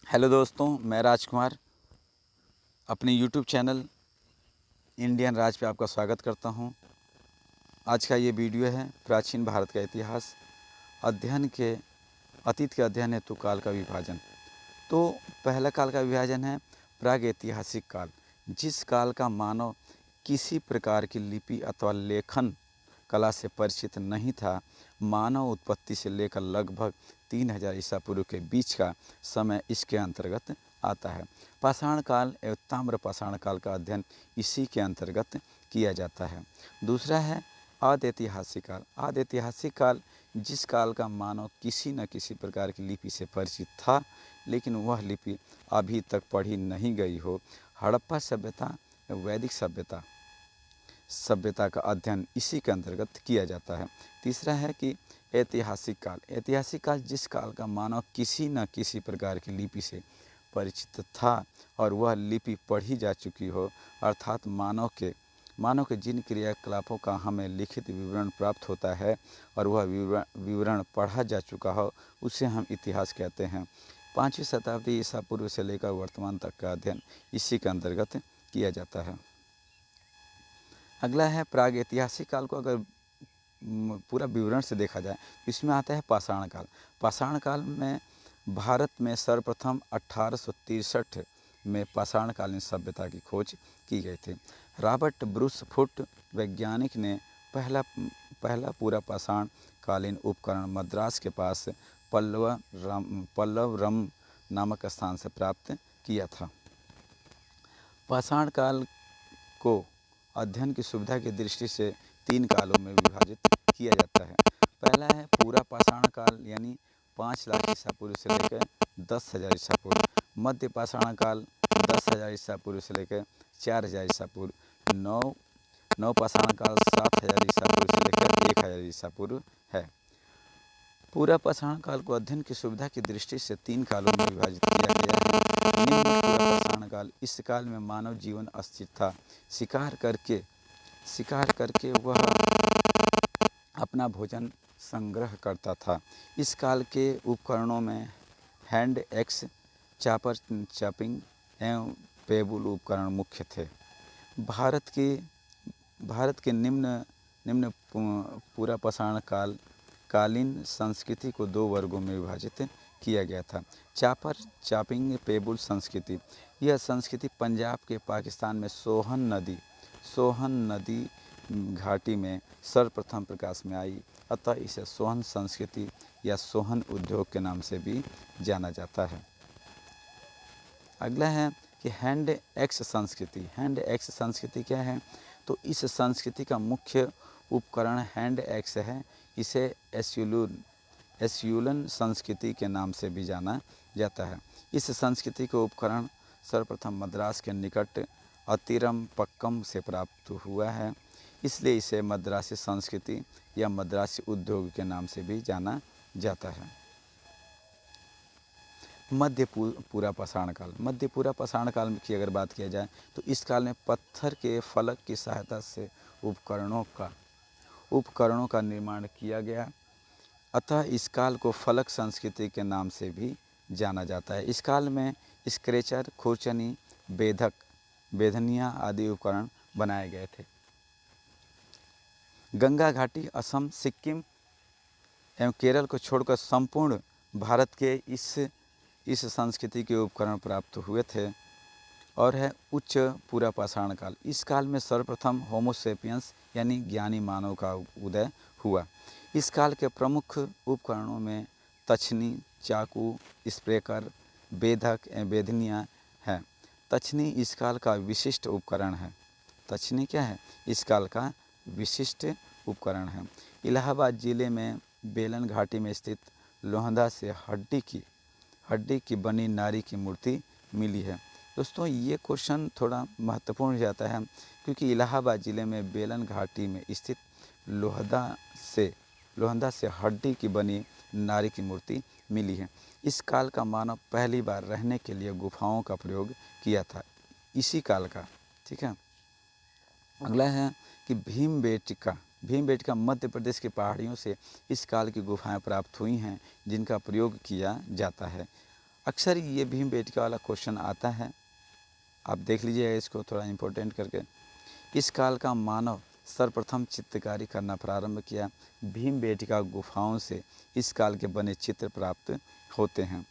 Hello दोस्तों, मैं राजकुमार अपने यूट्यूब चैनल इंडियन राज पे आपका स्वागत करता हूं। आज का ये वीडियो है प्राचीन भारत का इतिहास अतीत के अध्ययन हेतु काल का विभाजन। तो पहला काल का विभाजन है प्रागैतिहासिक काल, जिस काल का मानव किसी प्रकार की लिपि अथवा लेखन कला से परिचित नहीं था। मानव उत्पत्ति से लेकर लगभग 3000 ईसा पूर्व के बीच का समय इसके अंतर्गत आता है। पाषाण काल एवं ताम्र पाषाण काल का अध्ययन इसी के अंतर्गत किया जाता है। दूसरा है आदिऐतिहासिक काल। आदिऐतिहासिक काल जिस काल का मानव किसी न किसी प्रकार की लिपि से परिचित था, लेकिन वह लिपि अभी तक पढ़ी नहीं गई हो। हड़प्पा सभ्यता, वैदिक सभ्यता का अध्ययन इसी के अंतर्गत किया जाता है। तीसरा है कि ऐतिहासिक काल। ऐतिहासिक काल जिस काल का मानव किसी न किसी प्रकार की लिपि से परिचित था और वह लिपि पढ़ी जा चुकी हो, अर्थात मानव के जिन क्रियाकलापों का हमें लिखित विवरण प्राप्त होता है और वह विवरण पढ़ा जा चुका हो, उसे हम इतिहास कहते हैं। 5वीं शताब्दी ईसा पूर्व से लेकर वर्तमान तक का अध्ययन इसी के अंतर्गत किया जाता है। अगला है प्रागैतिहासिक काल को अगर पूरा विवरण से देखा जाए तो इसमें आता है पाषाण काल। पाषाण काल में भारत में सर्वप्रथम 1863 में पाषाणकालीन सभ्यता की खोज की गई थी। रॉबर्ट ब्रूस फुट वैज्ञानिक ने पहला पूरा पाषाण कालीन उपकरण मद्रास के पास पल्लवरम नामक स्थान से प्राप्त किया था। पाषाण काल को अध्ययन की सुविधा की दृष्टि से 3 कालों में विभाजित किया जाता है। पहला है पूरा पाषाण काल, यानी 5 लाख ईसा पूर्व से लेकर 10,000 ईसा पूर्व। मध्य पाषाण काल 10,000 ईसा पूर्व से लेकर 4,000 ईसा पूर्व। नव पाषाण काल 7,000 ईसा पूर्व से लेकर 1,000 ईसा पूर्व है। पूरा पाषाण काल को अध्ययन की सुविधा की दृष्टि से 3 कालों में विभाजित किया गया है। निम्न पूरा पाषाण काल, इस काल में मानव जीवन अस्थिर था। शिकार करके वह अपना भोजन संग्रह करता था। इस काल के उपकरणों में हैंड एक्स, चापर, चॉपिंग एवं पेबुल उपकरण मुख्य थे। भारत के निम्न पूरा पाषाण कालीन संस्कृति को 2 वर्गों में विभाजित किया गया था। चॉपिंग पेबुल संस्कृति। यह संस्कृति पंजाब के पाकिस्तान में सोहन नदी घाटी में सर्वप्रथम प्रकाश में आई, अतः इसे सोहन संस्कृति या सोहन उद्योग के नाम से भी जाना जाता है। अगला है कि हैंड एक्स संस्कृति। हैंड एक्स संस्कृति क्या है? तो इस संस्कृति का मुख्य उपकरण हैंड एक्स है। इसे एस्यूलन संस्कृति के नाम से भी जाना जाता है। इस संस्कृति का उपकरण सर्वप्रथम मद्रास के निकट अतिरमपक्कम से प्राप्त हुआ है, इसलिए इसे मद्रासी संस्कृति या मद्रासी उद्योग के नाम से भी जाना जाता है। मध्य पूरा पाषाण काल। मध्य पूरा पाषाण काल की अगर बात किया जाए तो इस काल में पत्थर के फलक की सहायता से उपकरणों का निर्माण किया गया, अतः इस काल को फलक संस्कृति के नाम से भी जाना जाता है। इस काल में स्क्रेचर, खुरचनी, बेधनिया आदि उपकरण बनाए गए थे। गंगा घाटी, असम, सिक्किम एवं केरल को छोड़कर संपूर्ण भारत के इस संस्कृति के उपकरण प्राप्त हुए थे। और है उच्च पूरा पाषाण काल। इस काल में सर्वप्रथम होमोसेपियंस यानी ज्ञानी मानव का उदय हुआ। इस काल के प्रमुख उपकरणों में तछनी, चाकू, स्प्रेकर, बेधक एवं बेधनिया है। तछनी इस काल का विशिष्ट उपकरण है। तछनी क्या है? इस काल का विशिष्ट उपकरण है। इलाहाबाद जिले में बेलन घाटी में स्थित लोहंदा से हड्डी की बनी नारी की मूर्ति मिली है। दोस्तों, ये क्वेश्चन थोड़ा महत्वपूर्ण हो जाता है क्योंकि इलाहाबाद ज़िले में बेलन घाटी में स्थित लोहंदा से हड्डी की बनी नारी की मूर्ति मिली है। इस काल का मानव पहली बार रहने के लिए गुफाओं का प्रयोग किया था, इसी काल का। ठीक है। अगला है कि भीमबेटका मध्य प्रदेश की पहाड़ियों से इस काल की गुफाएं प्राप्त हुई हैं, जिनका प्रयोग किया जाता है। अक्सर ये भीमबेटका वाला क्वेश्चन आता है, आप देख लीजिएगा इसको थोड़ा इम्पोर्टेंट करके। इस काल का मानव सर्वप्रथम चित्रकारी करना प्रारंभ किया। भीमबेटका गुफाओं से इस काल के बने चित्र प्राप्त होते हैं।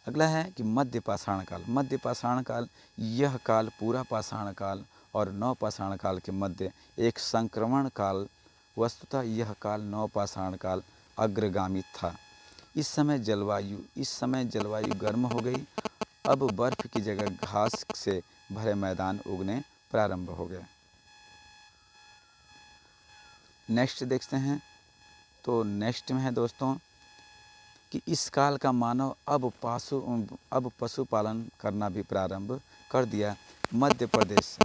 अगला है कि मध्य पाषाण काल। मध्य पाषाण काल, यह काल पूरा पाषाण काल और नव पाषाण काल के मध्य एक संक्रमण काल। वस्तुतः यह काल नव पाषाण काल अग्रगामी था। इस समय जलवायु गर्म हो गई। अब बर्फ की जगह घास से भरे मैदान उगने प्रारंभ हो गए। नेक्स्ट देखते हैं, तो नेक्स्ट में है दोस्तों कि इस काल का मानव अब पशुपालन करना भी प्रारंभ कर दिया। मध्य प्रदेश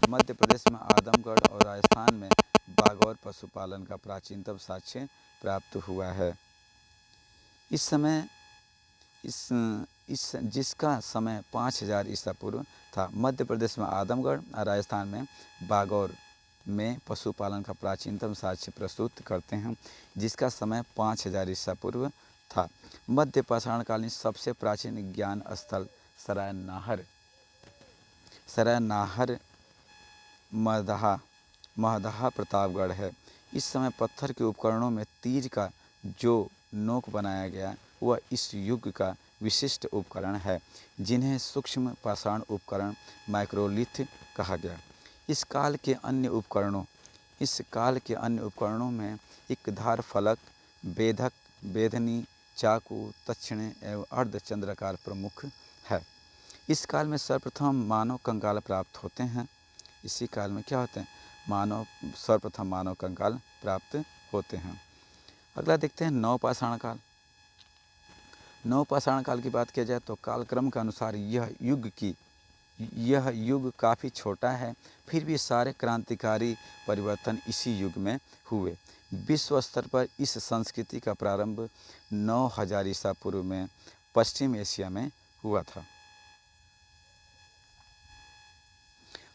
में आदमगढ़ और राजस्थान में बागौर पशुपालन का प्राचीनतम साक्ष्य प्राप्त हुआ है। जिसका समय 5000 ईसा पूर्व था। मध्य प्रदेश में आदमगढ़ और राजस्थान में बागौर में पशुपालन का प्राचीनतम साक्ष्य प्रस्तुत करते हैं, जिसका समय 5000 ईसा पूर्व था। मध्य पाषाणकालीन सबसे प्राचीन ज्ञान स्थल सरायनाहर महदहा प्रतापगढ़ है। इस समय पत्थर के उपकरणों में तीर का जो नोक बनाया गया वह इस युग का विशिष्ट उपकरण है, जिन्हें सूक्ष्म पाषाण उपकरण माइक्रोलिथ कहा गया। इस काल के अन्य उपकरणों में एक धार फलक, बेधक, बेधनी, चाकू, दक्षिणे एवं अर्धचंद्राकार प्रमुख है। इस काल में सर्वप्रथम मानव कंकाल प्राप्त होते हैं। इसी काल में क्या होते हैं? सर्वप्रथम मानव कंकाल प्राप्त होते हैं। अगला देखते हैं नवपाषाण काल। नवपाषाण काल की बात किया जाए तो कालक्रम के अनुसार यह युग काफ़ी छोटा है, फिर भी सारे क्रांतिकारी परिवर्तन इसी युग में हुए। विश्व स्तर पर इस संस्कृति का प्रारंभ 9000 ईसा पूर्व में पश्चिम एशिया में हुआ था।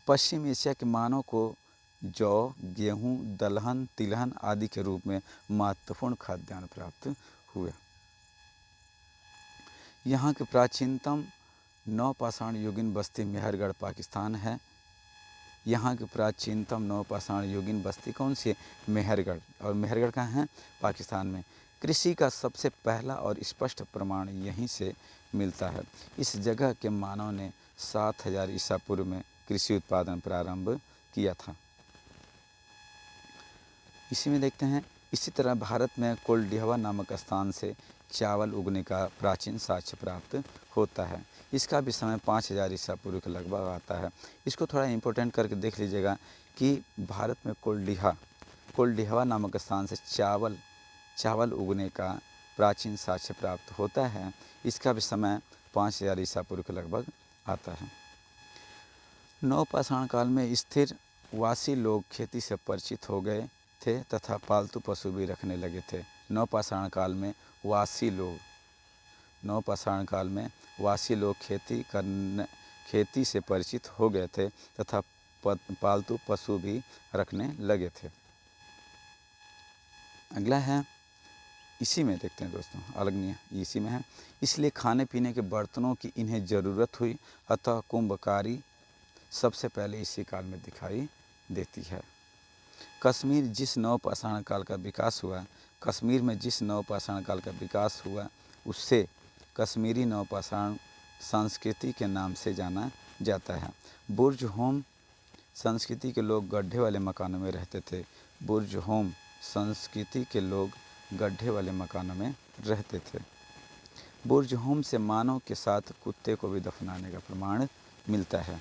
पश्चिम एशिया के मानव को जौ, गेहूँ, दलहन, तिलहन आदि के रूप में महत्वपूर्ण खाद्यान्न प्राप्त हुए। यहाँ के प्राचीनतम नवपाषाण युगीन बस्ती मेहरगढ़ पाकिस्तान है। यहाँ की प्राचीनतम नवपाषाण युगीन बस्ती कौन सी है? मेहरगढ़। और मेहरगढ़ कहाँ है? पाकिस्तान में। कृषि का सबसे पहला और स्पष्ट प्रमाण यहीं से मिलता है। इस जगह के मानव ने 7000 ईसा पूर्व में कृषि उत्पादन प्रारंभ किया था। इसी में देखते हैं, इसी तरह भारत में कोल्डिहवा नामक स्थान से चावल उगने का प्राचीन साक्ष्य प्राप्त होता है। इसका भी समय 5000 ईसा पूर्व के लगभग आता है। इसको थोड़ा इम्पोर्टेंट करके देख लीजिएगा कि भारत में कोल्डिहवा नामक स्थान से चावल उगने का प्राचीन साक्ष्य प्राप्त होता है। इसका भी समय 5000 ईसा पूर्व के लगभग आता है। नवपाषाण काल में स्थिर वासी लोग खेती से परिचित हो गए थे तथा पालतू पशु भी रखने लगे थे। नवपाषाण काल में वासी लोग खेती से परिचित हो गए थे तथा पालतू पशु भी रखने लगे थे। अगला है, इसी में देखते हैं दोस्तों, अलग इसी में है। इसलिए खाने पीने के बर्तनों की इन्हें ज़रूरत हुई, अतः कुंभकारी सबसे पहले इसी काल में दिखाई देती है। कश्मीर में जिस नवपाषाण काल का विकास हुआ उससे कश्मीरी नवपाषाण संस्कृति के नाम से जाना जाता है। बुर्ज होम संस्कृति के लोग गड्ढे वाले मकानों में रहते थे। बुर्ज होम से मानव के साथ कुत्ते को भी दफनाने का प्रमाण मिलता है।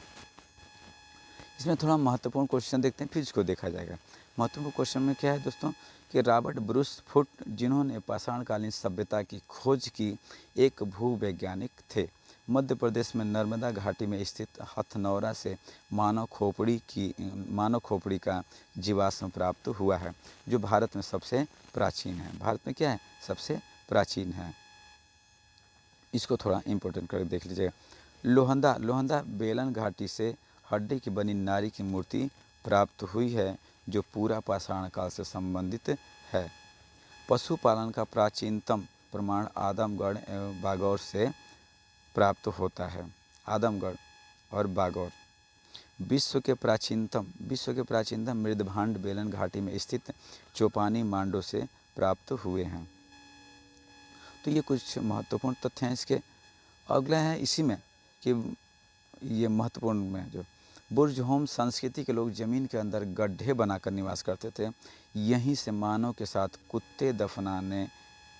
इसमें थोड़ा महत्वपूर्ण क्वेश्चन देखते हैं, फिर इसको देखा जाएगा। महत्वपूर्ण क्वेश्चन में क्या है दोस्तों कि रॉबर्ट ब्रूस फुट, जिन्होंने पाषाणकालीन सभ्यता की खोज की, एक भूवैज्ञानिक थे। मध्य प्रदेश में नर्मदा घाटी में स्थित हथनौरा से मानव खोपड़ी का जीवाश्म प्राप्त हुआ है, जो भारत में सबसे प्राचीन है। भारत में क्या है? सबसे प्राचीन है। इसको थोड़ा इम्पोर्टेंट करके देख लीजिएगा। लोहंदा बेलन घाटी से हड्डी की बनी नारी की मूर्ति प्राप्त हुई है, जो पूरा पाषाण काल से संबंधित है। पशुपालन का प्राचीनतम प्रमाण आदमगढ़ एवं बागौर से प्राप्त होता है। आदमगढ़ और बागौर विश्व के प्राचीनतम मृदभांड बेलन घाटी में स्थित चौपानी मांडो से प्राप्त हुए हैं। तो ये कुछ महत्वपूर्ण तथ्य हैं इसके। अगला है इसी में कि ये महत्वपूर्ण में जो बुर्ज होम संस्कृति के लोग ज़मीन के अंदर गड्ढे बनाकर निवास करते थे। यहीं से मानव के साथ कुत्ते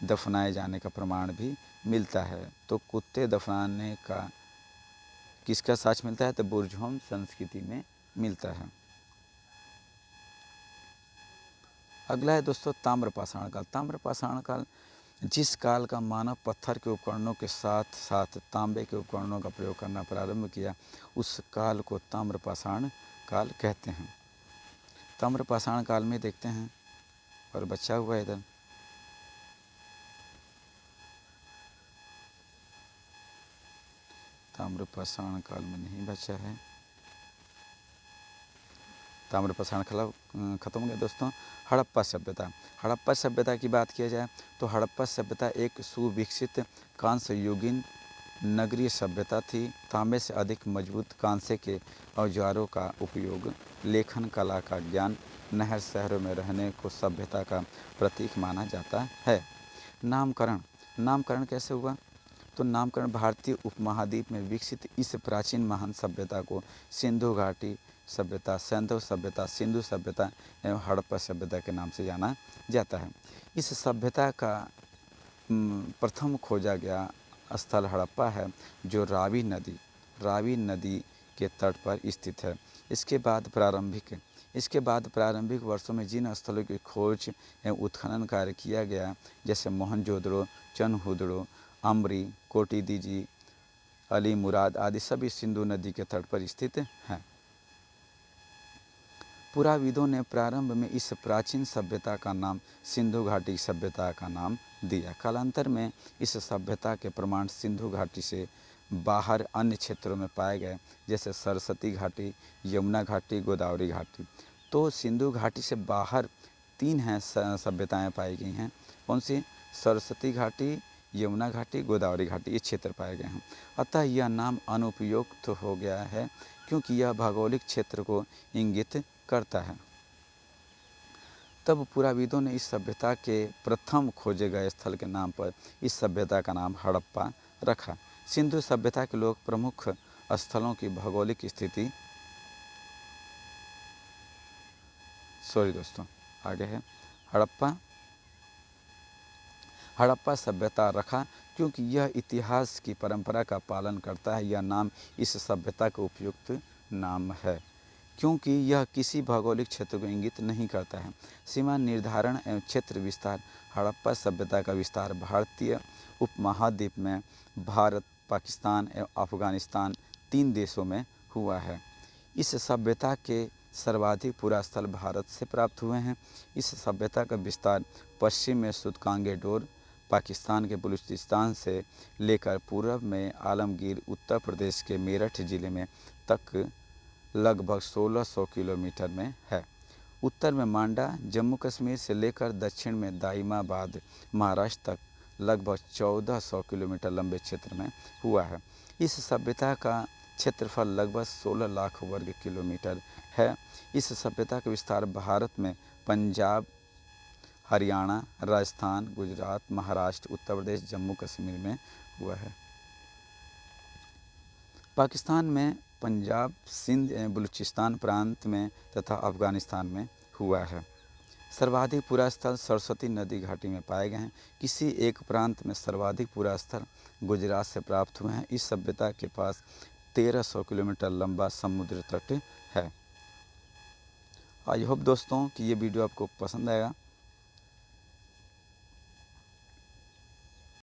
दफनाए जाने का प्रमाण भी मिलता है। तो कुत्ते दफनाने का किसका साक्ष्य मिलता है? तो बुर्ज होम संस्कृति में मिलता है। अगला है दोस्तों ताम्रपाषाण काल। ताम्रपाषाण काल जिस काल का मानव पत्थर के उपकरणों के साथ साथ तांबे के उपकरणों का प्रयोग करना प्रारंभ किया, उस काल को ताम्रपाषाण काल कहते हैं। ताम्रपाषाण काल में देखते हैं और बचा हुआ इधर ताम्रपाषाण काल में नहीं बचा है। ताम्रपाषाण काल खत्म हो गया दोस्तों। हड़प्पा सभ्यता की बात किया जाए तो हड़प्पा सभ्यता एक सुविकसित कांस्य युगीन नगरीय सभ्यता थी। तांबे से अधिक मजबूत कांसे के औजारों का उपयोग, लेखन कला का ज्ञान, नहर शहरों में रहने को सभ्यता का प्रतीक माना जाता है। नामकरण कैसे हुआ? तो नामकरण भारतीय उपमहाद्वीप में विकसित इस प्राचीन महान सभ्यता को सिंधु घाटी सभ्यता, सैंधव सभ्यता, सिंधु सभ्यता एवं हड़प्पा सभ्यता के नाम से जाना जाता है। इस सभ्यता का प्रथम खोजा गया स्थल हड़प्पा है, जो रावी नदी के तट पर स्थित है। इसके बाद प्रारंभिक वर्षों में जिन स्थलों की खोज एवं उत्खनन कार्य किया गया, जैसे मोहनजोदड़ो, चनहुदड़ो, अमरी, कोटिदीजी, अली मुराद आदि सभी सिंधु नदी के तट पर स्थित हैं। पुराविदों ने प्रारंभ में इस प्राचीन सभ्यता का नाम सिंधु घाटी सभ्यता का नाम दिया। कालांतर में इस सभ्यता के प्रमाण सिंधु घाटी से बाहर अन्य क्षेत्रों में पाए गए, जैसे सरस्वती घाटी, यमुना घाटी, गोदावरी घाटी। तो सिंधु घाटी से बाहर 3 हैं सभ्यताएं पाई गई हैं। कौन सी? सरस्वती घाटी, यमुना घाटी, गोदावरी घाटी, ये क्षेत्र पाए गए हैं। अतः यह नाम अनुपयुक्त हो गया है, क्योंकि यह भौगोलिक क्षेत्र को इंगित करता है। तब पुराविदों ने इस सभ्यता के प्रथम खोजे गए स्थल के नाम पर इस सभ्यता का नाम हड़प्पा रखा। सिंधु सभ्यता के लोग प्रमुख स्थलों की भौगोलिक स्थिति आगे है हड़प्पा सभ्यता रखा, क्योंकि यह इतिहास की परंपरा का पालन करता है। यह नाम इस सभ्यता का उपयुक्त नाम है, क्योंकि यह किसी भौगोलिक क्षेत्र को इंगित नहीं करता है। सीमा निर्धारण एवं क्षेत्र विस्तार। हड़प्पा सभ्यता का विस्तार भारतीय उपमहाद्वीप में भारत, पाकिस्तान एवं अफगानिस्तान 3 देशों में हुआ है। इस सभ्यता के सर्वाधिक पुरास्थल भारत से प्राप्त हुए हैं। इस सभ्यता का विस्तार पश्चिम में सुतकांगे डोर, पाकिस्तान के बलूचिस्तान से लेकर पूर्व में आलमगीर, उत्तर प्रदेश के मेरठ जिले में तक लगभग 1600 किलोमीटर में है। उत्तर में मांडा, जम्मू कश्मीर से लेकर दक्षिण में दाइमाबाद, महाराष्ट्र तक लगभग 1400 किलोमीटर लंबे क्षेत्र में हुआ है। इस सभ्यता का क्षेत्रफल लगभग 16 लाख वर्ग किलोमीटर है। इस सभ्यता का विस्तार भारत में पंजाब, हरियाणा, राजस्थान, गुजरात, महाराष्ट्र, उत्तर प्रदेश, जम्मू कश्मीर में हुआ है। पाकिस्तान में पंजाब, सिंध एवं बलूचिस्तान प्रांत में तथा अफगानिस्तान में हुआ है। सर्वाधिक पुरास्थल सरस्वती नदी घाटी में पाए गए हैं। किसी एक प्रांत में सर्वाधिक पुरास्थल गुजरात से प्राप्त हुए हैं। इस सभ्यता के पास 1300 किलोमीटर लंबा समुद्र तट है। आई होप दोस्तों कि ये वीडियो आपको पसंद आएगा।